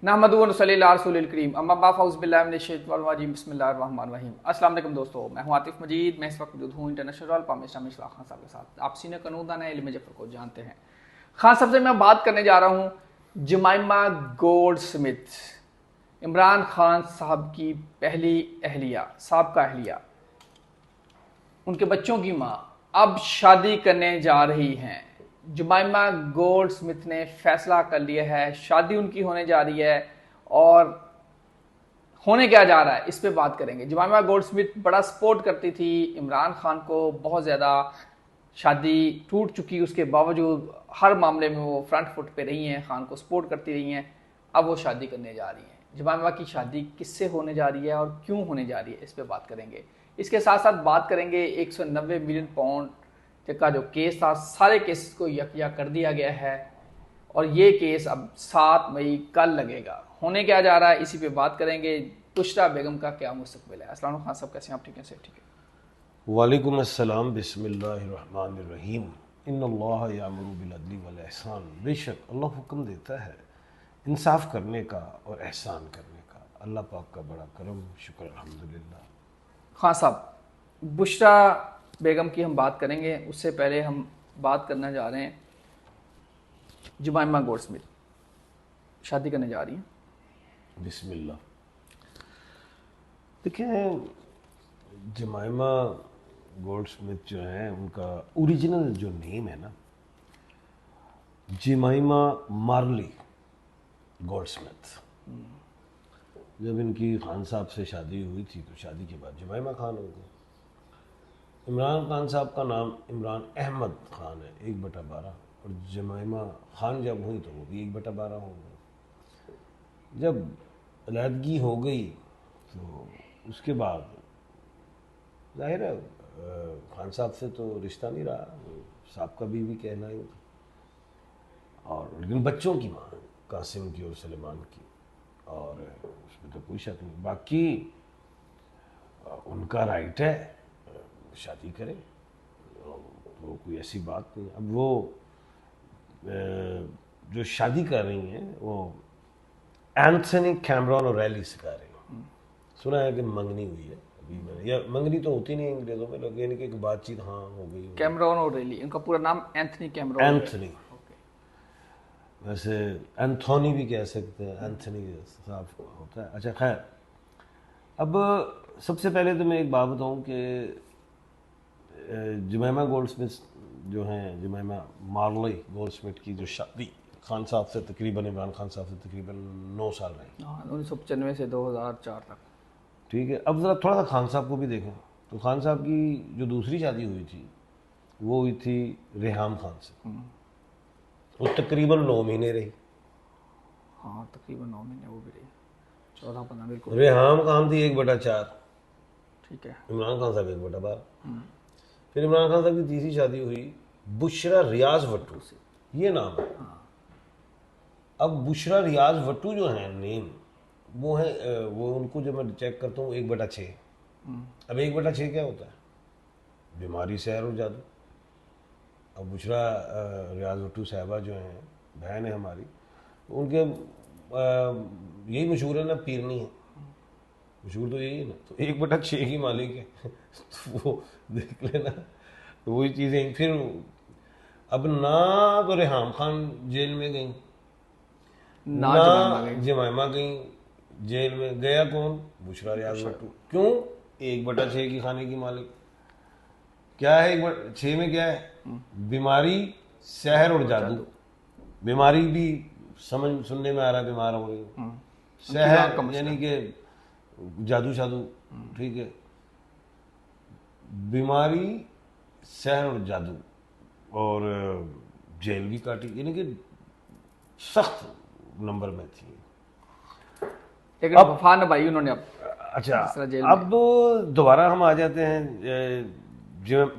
नहमदुहु व नसल्ली अला रसूलिल करीम अम्मा बाद फ़अऊज़ु बिल्लाहि मिनश शैतानिर रजीम बिस्मिल्लाहिर रहमानिर रहीम। अस्सलाम वालेकुम दोस्तों, मैं हूं आतिफ मजीद। मैं इस वक्त मौजूद हूं इंटरनेशनल पाम इस्लामी खान साहब के साथ। आप सीनियर कानूनदान है, इल्म जफ़र को जानते हैं। खान साहब से मैं बात करने जा रहा हूं जमाइमा गोल्ड स्मिथ, इमरान खान साहब की पहली अहलिया, साबका अहलिया, उनके बच्चों की माँ अब शादी करने जा रही हैं। जमाइमा गोल्ड स्मिथ ने फैसला कर लिया है, शादी उनकी होने जा रही है। और होने क्या जा रहा है इस पे बात करेंगे। जमाइमा गोल्ड स्मिथ बड़ा सपोर्ट करती थी इमरान खान को, बहुत ज़्यादा। शादी टूट चुकी, उसके बावजूद हर मामले में वो फ्रंट फुट पे रही हैं, खान को सपोर्ट करती रही हैं। अब वो शादी करने जा रही हैं। जमाइमा की शादी किससे होने जा रही है और क्यों होने जा रही है, इस पे बात करेंगे। इसके साथ साथ बात करेंगे 190 मिलियन पाउंड का जो केस था, सारे केसेस को यकया कर दिया गया है और ये केस अब 7 मई कल लगेगा। होने क्या जा रहा है इसी पे बात करेंगे। बुशरा बेगम का क्या मुस्तकबिल है। अस्सलाम खान साहब, कैसे हैं आप? ठीक है, से ठीक है। वालेकुम अस्सलाम, बिस्मिल्लाहिर्रहमानिर्रहीम। इन्नल्लाह यामुरु बिल अदली वल ihsan। बेशक अल्लाह हुक्म देता है इंसाफ करने का और एहसान करने का। अल्लाह पाक का बड़ा करम, शुक्र अल्हम्दुलिल्लाह। खान साहब, बुशरा बेगम की हम बात करेंगे, उससे पहले हम बात करना जा रहे हैं जमाइमा गोल्ड स्मिथ शादी करने जा रही हैं। बिस्मिल्लाह। देखिए, जमाइमा गोल्ड स्मिथ जो है, उनका ओरिजिनल जो नेम है ना, जमाइमा मार्ली गोल्ड स्मिथ। जब इनकी खान साहब से शादी हुई थी तो शादी के बाद जमाइमा खान हो गए। इमरान खान साहब का नाम इमरान अहमद खान है, 1/12, और जमाइमा खान जब हुई तो वो भी 1/12 हो गए। जब अलहदगी हो गई तो उसके बाद जाहिर है खान साहब से तो रिश्ता नहीं रहा, साहब का बीवी कहना ही। और लेकिन बच्चों की माँ कासिम की और सलेमान की, और उसमें तो कोई शक नहीं। बाकी उनका राइट है, शादी करें, तो कोई ऐसी बात नहीं। अब वो जो शादी कर रही हैं वो एंथनी कैमरॉन और रैली से कर रही हैं। सुना है कि मंगनी हुई है अभी मैंने, या मंगनी तो होती नहीं अंग्रेजों में, लेकिन एक बातचीत हाँ हो गई। कैमरॉन और रैली, इनका पूरा नाम एंथनी कैमरॉन। एंथनी, वैसे एंथोनी भी कह सकते हैं, एंथनी साफ होता है। अच्छा खैर, अब सबसे पहले तो मैं एक बात बताऊं कि जमाइमा गोल्ड स्मिथ जो हैं, जमाइमा मार्ली गोल्ड स्मिथ की जो शादी खान साहब से तकरीबन, इमरान खान साहब से तकरीबन 9 साल रही। 1995 से 2004 तक। ठीक है, अब ज़रा थोड़ा सा खान साहब को भी देखें तो खान साहब की जो दूसरी शादी हुई थी वो हुई थी रेहाम खान से। वो तकरीबन 9 महीने रही। हाँ, तकरीबन 9 महीने वो भी रही, 14-15 बिल्कुल। रेहाम खान थी 1/4, ठीक है। इमरान खान साहब 1/12। फिर इमरान खान साहब की तीसरी शादी हुई बुशरा रियाज भट्टू से, ये नाम है। अब बुशरा रियाज भट्टू जो है नेम, वो है वो उनको जब मैं चेक करता हूँ 1/6। अब 1/6 क्या होता है? बीमारी, सहर और जादू। अब बुशरा रियाज भट्टू साहबा जो हैं, बहन है हमारी, उनके यही मशहूर है ना, पीरनी है, मशहूर तो यही है ना। तो 1/6 की मालिक है तो वो देख लेना। तो वही चीज़ें फिर अब ना तो रेहाम खान जेल में गई, ना जमाइमा गई जेल में। गया कौन? बुशरा रियाज भट्टू। क्यों? 1/6 की खाने की मालिक। क्या है 1/6 में? क्या है? बीमारी, सहर और जादू। बीमारी भी समझ सुनने में आ रहा है, बीमार हो रही है। सहर यानी कि जादू शादू, ठीक है। बीमारी, सहर और जादू, और जेल भी काटी, यानी कि सख्त नंबर में थी। लेकिन वफा निभाई उन्होंने। अब अच्छा, अब दोबारा हम आ जाते हैं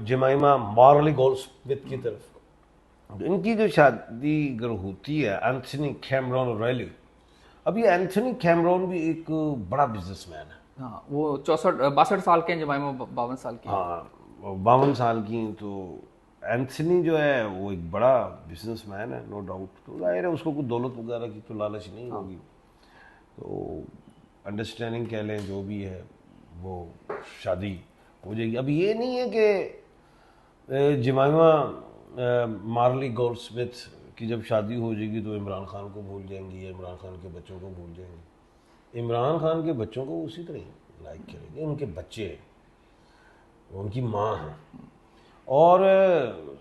जमाइमा मार्ली गोल्ड स्मिथ की तरफ। इनकी जो शादी अगर होती है एंथनी कैमरॉन और रैली। अब ये एंथनी कैमरॉन भी एक बड़ा बिजनेसमैन है। हाँ, वो 62 साल के हैं, जमाइमा 52 साल की। हाँ, 52 साल की। तो एंथनी जो है वो एक बड़ा बिजनेसमैन है, नो डाउट। तो जाहिर है उसको कुछ दौलत वगैरह की तो लालच नहीं होगी। तो अंडरस्टैंडिंग कह लें, जो भी है वो शादी हो जाएगी। अब ये नहीं है कि जमाइमा मार्ली गोल्डस्मिथ की जब शादी हो जाएगी तो इमरान खान को भूल जाएंगी या इमरान खान के बच्चों को भूल जाएंगी। इमरान खान के बच्चों को उसी तरह लाइक करेंगे, उनके बच्चे हैं, उनकी माँ है, और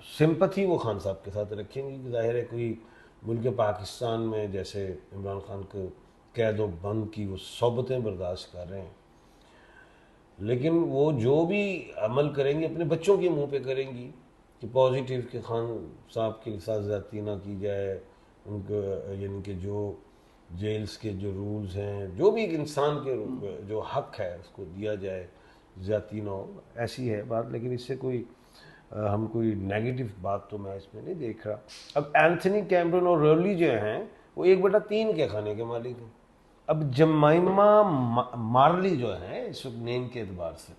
सिंपथी वो खान साहब के साथ रखेंगी कि जाहिर है कोई मुल्क पाकिस्तान में जैसे इमरान खान को कैद व बंद की वो सोबतें बर्दाश्त कर रहे हैं, लेकिन वो जो भी अमल करेंगी अपने बच्चों के मुंह पे करेंगी कि पॉजिटिव के खान साहब के साथ ज़्यादती ना की जाए, उनको यानी कि जो जेल्स के जो रूल्स हैं, जो भी एक इंसान के जो हक है उसको दिया जाए, ज़्यादती ना हो, ऐसी है बात। लेकिन इससे कोई हम कोई नेगेटिव बात तो मैं इसमें नहीं देख रहा। अब एंथनी कैमरन और रर्ली जो हैं वो 1/3 के खाने के मालिक हैं। अब जमाइमा मार्ली जो है इस नेम के एतबार से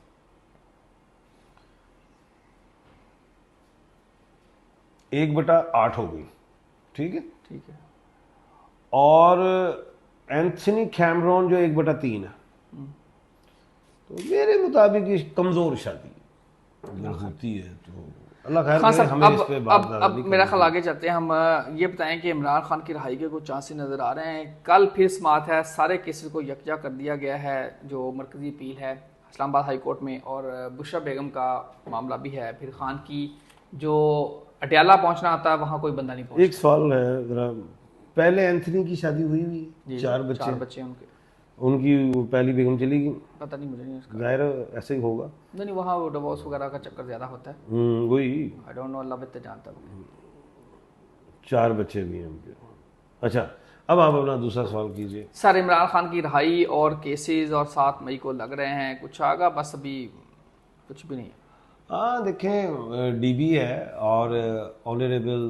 1/8 हो गई, ठीक है, ठीक है। और एंथनी कैमरॉन जो 1/3 है, तो मेरे मुताबिक ये कमजोर शादी अगर होती है तो अल्लाह खैर खान करे, साहब, हमें इस पे बात अब मेरा ख्याल आगे चलते हैं। हम ये बताएं कि इमरान खान की रिहाई के कुछ चांसेस नज़र आ रहे हैं। कल फिर समाअत है, सारे केसेस को यकजा कर दिया गया है, जो मरकजी अपील है इस्लामाबाद हाई कोर्ट में, और बुशरा बेगम का मामला भी है। फिर खान की जो अटियाला पहुंचना आता है वहाँ कोई बंदा नहीं पहुंचता। एक सवाल है जरा, पहले एंथनी की शादी हुई हुई, 4 4 बच्चे बच्चे उनके, उनकी वो पहली बेगम चली गई, पता नहीं, मुझे नहीं उसका। जाहिर ऐसे ही होगा। नहीं, वहाँ वो डिवोर्स वगैरह का चक्कर ज़्यादा होता है। वही, आई डोंट नो, अल्लाह बेहतर जानता है। 4 बच्चे भी हैं उनके। अच्छा, अब आप अपना दूसरा सवाल कीजिए। सर, इमरान खान की रिहाई और केसेस और 7 मई को लग रहे हैं, कुछ आगा, बस अभी कुछ भी नहीं है। हाँ देखें, डीबी है और honourable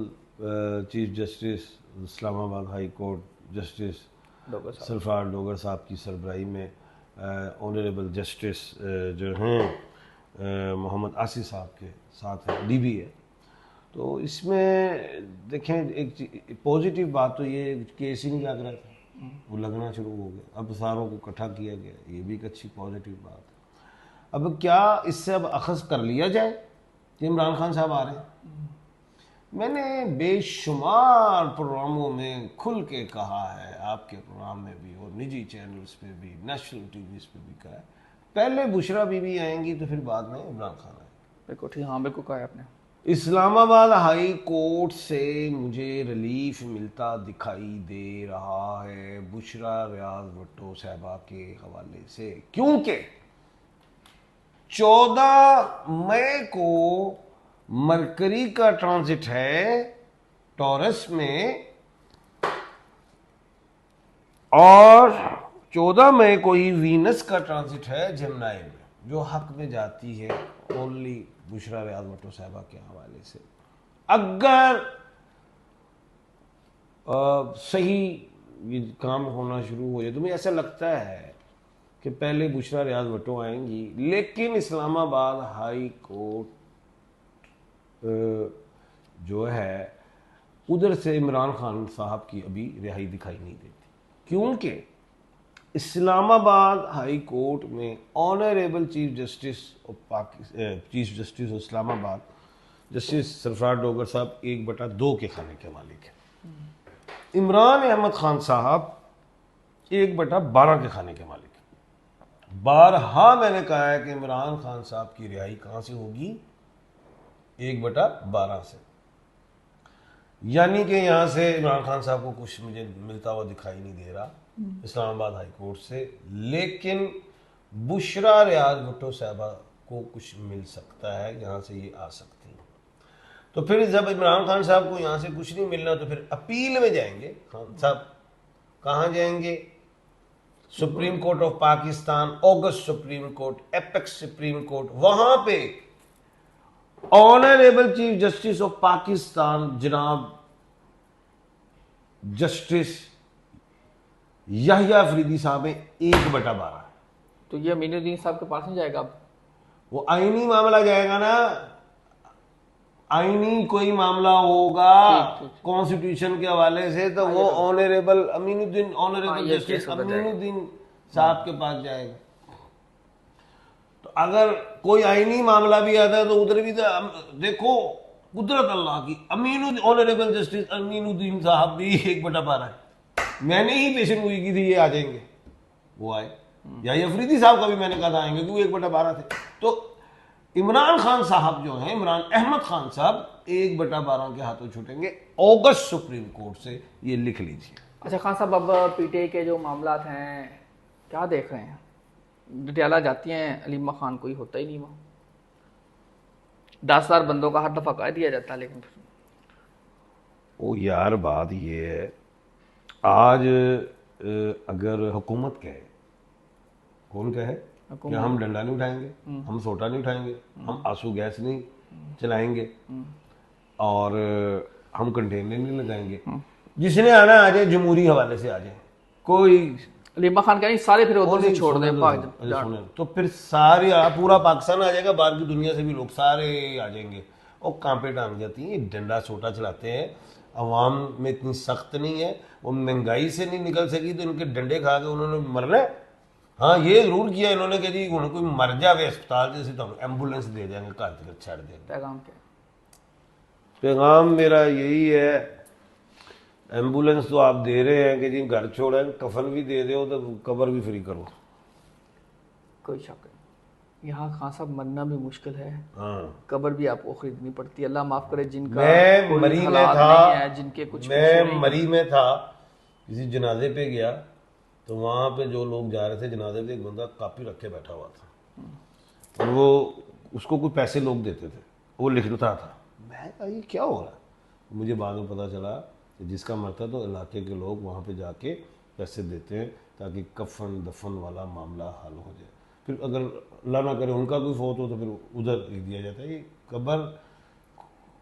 chief justice Islamabad high court justice Dogar साहब। सरफराज डोगर साहब की सरबराही में ऑनरेबल जस्टिस जो हैं मोहम्मद आसिफ साहब के साथ है, डीबी है। तो इसमें देखें एक पॉजिटिव बात तो ये केस ही नहीं लग रहा था, वो लगना शुरू हो गया, अब सारों को इकट्ठा किया गया, ये भी एक अच्छी पॉजिटिव बात है। अब क्या इससे अब अखज़ कर लिया जाए कि इमरान खान साहब आ रहे हैं? मैंने बेशुमार प्रोग्रामों में खुल के कहा है, आपके प्रोग्राम में भी और निजी चैनल्स पे भी, नेशनल टीवी पे भी कहा है, पहले बुशरा बीबी आएंगी तो फिर बाद में इमरान खान आएंगे। बिल्कुल ठीक, हाँ बिल्कुल कहा है आपने। इस्लामाबाद हाई कोर्ट से मुझे रिलीफ मिलता दिखाई दे रहा है बुशरा रियाज भुट्टो साहबा के हवाले से, क्योंकि 14 मई को मरकरी का ट्रांजिट है टॉरस में, और 14 मई को ही वीनस का ट्रांजिट है जेमिनी में, जो हक में जाती है ओनली बुशरा रियाज भुट्टो साहबा के हवाले से। अगर सही ये काम होना शुरू हो जाए तो मुझे ऐसा लगता है कि पहले बुशरा रियाज भुट्टो आएंगी, लेकिन इस्लामाबाद हाई कोर्ट जो है उधर से इमरान खान साहब की अभी रिहाई दिखाई नहीं देती, क्योंकि इस्लामाबाद हाई कोर्ट में honourable chief justice Islamabad justice Sarfaraz Dogar साहब 1/2 के खाने के मालिक हैं। इमरान अहमद खान साहब 1/12 के खाने के मालिक हैं। बारहा मैंने कहा है कि इमरान खान साहब की रिहाई कहां से होगी? 1/12 से, यानी कि यहां से इमरान खान साहब को कुछ मुझे मिलता हुआ दिखाई नहीं दे रहा इस्लामाबाद हाई कोर्ट से, लेकिन बुशरा रियाज भुट्टो साहबा को कुछ मिल सकता है, यहां से ये आ सकती हैं। तो फिर जब इमरान खान साहब को यहां से कुछ नहीं मिलना तो फिर अपील में जाएंगे खान साहब। कहां जाएंगे? Supreme court of Pakistan, August supreme court, apex supreme court, वहां पे honourable chief justice of Pakistan जनाब जस्टिस याहिया अफरीदी साहब है 1/12। तो ये अमीनुद्दीन साहब के पास नहीं जाएगा अब? वो आईनी मामला जाएगा ना, आईनी कोई मामला होगा कॉन्स्टिट्यूशन के हवाले से तो वो honourable Aminuddin, honourable justice Aminuddin साहब के पास जाएगा। तो अगर कोई आईनी मामला भी आता है तो उधर भी देखो कुदरत अल्लाह की, ऑनरेबल जस्टिस अमीनुद्दीन साहब भी 1/12 है। मैंने ही पेशन गोई की थी ये आ जाएंगे, वो आए। या अफरीदी साहब का भी मैंने कहा था आएंगे क्योंकि 1/12 थे। तो इमरान खान साहब जो हैं, इमरान अहमद खान साहब 1/12 के हाथों छूटेंगे। अगस्त सुप्रीम कोर्ट से ये लिख लीजिए। अच्छा खान साहब, अब पीटीआई के जो मामला हैं क्या देख रहे हैं? डटियाला जाती हैं, अलीमा खान कोई होता ही नहीं वहाँ, 10,000 बंदों का हर दफा कह दिया जाता है। लेकिन ओ यार बात ये है, आज अगर हुकूमत कहे, कौन कहे कि हम डंडा नहीं उठाएंगे, हम सोटा नहीं उठाएंगे, हम आंसू गैस नहीं चलाएंगे और हम कंटेनर नहीं लगाएंगे, जिसने आना आ जाए जमहूरी हवाले से आ जाए, कोई अलीमा खान कह नहीं सारे फिर उधर से छोड़ दें। सुने तो फिर सारे पूरा पाकिस्तान आ जाएगा, बाहर की दुनिया से भी लोग सारे आ जाएंगे। और कहाँ पे टांग जाती है, डंडा सोटा चलाते हैं। अवाम में इतनी सख्त नहीं है, वो महंगाई से नहीं निकल सकी तो इनके डंडे खा के उन्होंने मरना है। हाँ ये जरूर किया इन्होंने कि जी उन्हें कोई मर जाए अस्पताल जैसे तो हम एम्बुलेंस दे देंगे, घर तक छाड़ देंगे। पैगाम क्या? पैगाम मेरा यही है, एम्बुलेंस तो आप दे रहे हैं कि जी घर छोड़े, कफन भी दे दो तो कब्र भी फ्री करो। कोई शक नहीं, यहाँ खान साहब मरना भी मुश्किल है, हाँ कब्र भी आपको खरीदनी पड़ती है। अल्लाह माफ करे जिनका मैं मरी में था, जिनके कुछ मैं मरी में था, किसी जनाजे पे गया तो वहां पे जो लोग जा रहे थे जनाजे पे, एक बंदा कापी रखे बैठा हुआ था और वो उसको कुछ पैसे लोग देते थे, वो लिखता था। मैं कहा ये क्या हो रहा है? मुझे बाद में पता चला कि जिसका मरता तो इलाके के लोग वहाँ पे जाके पैसे देते हैं ताकि कफन दफन वाला मामला हल हो जाए। फिर अगर अल्लाह ना करे उनका कोई फौत हो तो फिर उधर लिख दिया जाता है। ये कब्र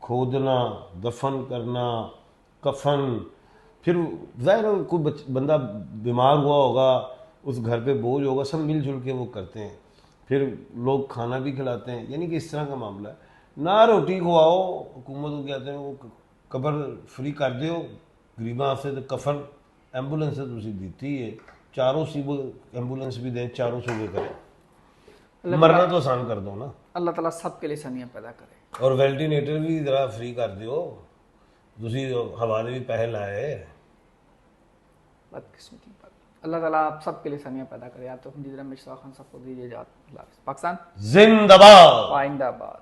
खोदना, दफन करना, कफन, फिर ज़ाहिर है कोई बंदा बीमार हुआ होगा, उस घर पे बोझ होगा, सब मिलजुल के वो करते हैं, फिर लोग खाना भी खिलाते हैं। यानी कि इस तरह का मामला है। ना रोटी खुआओ, हुकूमत को कहते हैं वो कब्र फ्री कर दो गरीबा से, तो कफन एम्बुलेंस से तुम दीती है, चारों सूबे एम्बुलेंस भी दें, चारों सूबे करें, मरना तो आसान कर दो ना। अल्लाह ताला सबके लिए सनिया पैदा करे। और वेंटिलेटर भी जरा फ्री कर दो, दूसरी हवा भी पैसे लाए। बदकिस्मती बात। अल्लाह ताला आप सबके लिए सनिया पैदा करे। आप तो हम खान साहब को दीजिए इजाज़त। पाकिस्तान जिंदाबाद, पाइंदाबाद।